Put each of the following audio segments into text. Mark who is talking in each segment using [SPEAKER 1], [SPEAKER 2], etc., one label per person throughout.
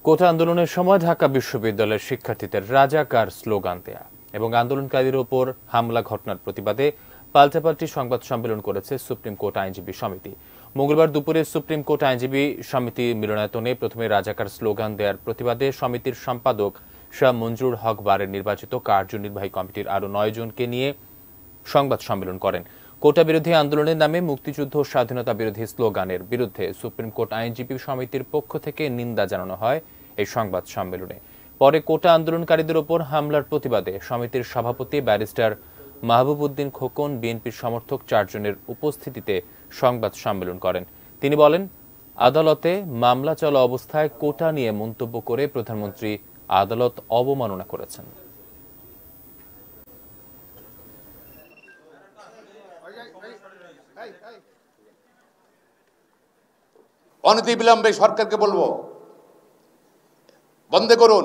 [SPEAKER 1] কোটা আন্দোলনের সময় ঢাকা বিশ্ববিদ্যালয়ের শিক্ষার্থীদের রাজাকার স্লোগান দেয়া এবং আন্দোলনকারীদের ওপর হামলা ঘটনার প্রতিবাদে পাল্টাপাল্টি সংবাদ সম্মেলন করেছে সুপ্রিম কোর্ট আইনজীবী সমিতি। মঙ্গলবার দুপুরে সুপ্রিম কোর্ট আইনজীবী সমিতি মিলনায়তনে প্রথমে রাজাকার স্লোগান দেওয়ার প্রতিবাদে সমিতির সম্পাদক শাহ মঞ্জুর হক বারের নির্বাচিত কার্যনির্বাহী কমিটির আরও ৯ জনকে নিয়ে সংবাদ সম্মেলন করেন। কোটা বিরোধী আন্দোলনের নামে মুক্তিযুদ্ধ ও স্বাধীনতা বিরোধী স্লোগানের বিরুদ্ধে সুপ্রিম কোর্ট আইনজীবী সমিতির পক্ষ থেকে নিন্দা জানানো হয় এই সংবাদ সম্মেলনে। পরে কোটা আন্দোলনকারীদের ওপর হামলার প্রতিবাদে সমিতির সভাপতি ব্যারিস্টার মাহবুব উদ্দিন খোকন বিএনপির সমর্থক ৪ জনের উপস্থিতিতে সংবাদ সম্মেলন করেন। তিনি বলেন, আদালতে মামলা চলা অবস্থায় কোটা নিয়ে মন্তব্য করে প্রধানমন্ত্রী আদালত অবমাননা করেছেন।
[SPEAKER 2] অনতিবিলম্বে সরকারকে বলবো, বন্ধ করুন,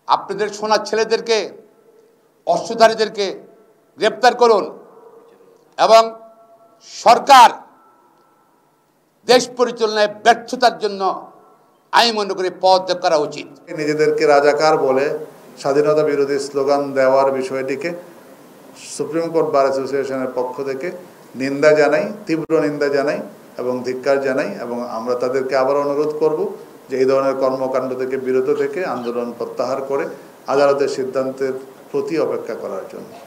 [SPEAKER 2] আপনাদের সোনার ছেলেদেরকে, অস্ত্রধারীদেরকে গ্রেপ্তার করুন এবং সরকার দেশ পরিচালনায় ব্যর্থতার জন্য আমি মনে করি পদত্যাগ করা উচিত।
[SPEAKER 3] নিজেদেরকে রাজাকার বলে স্বাধীনতা বিরোধী স্লোগান দেওয়ার বিষয়টিকে সুপ্রিম কোর্ট বার অ্যাসোসিয়েশনের পক্ষ থেকে নিন্দা জানাই, তীব্র নিন্দা জানাই এবং ধিক্কার জানাই, এবং আমরা তাদেরকে আবার অনুরোধ করব যে এই ধরনের কর্মকাণ্ড থেকে বিরত থেকে আন্দোলন প্রত্যাহার করে আদালতের সিদ্ধান্তের প্রতি অপেক্ষা করার জন্য।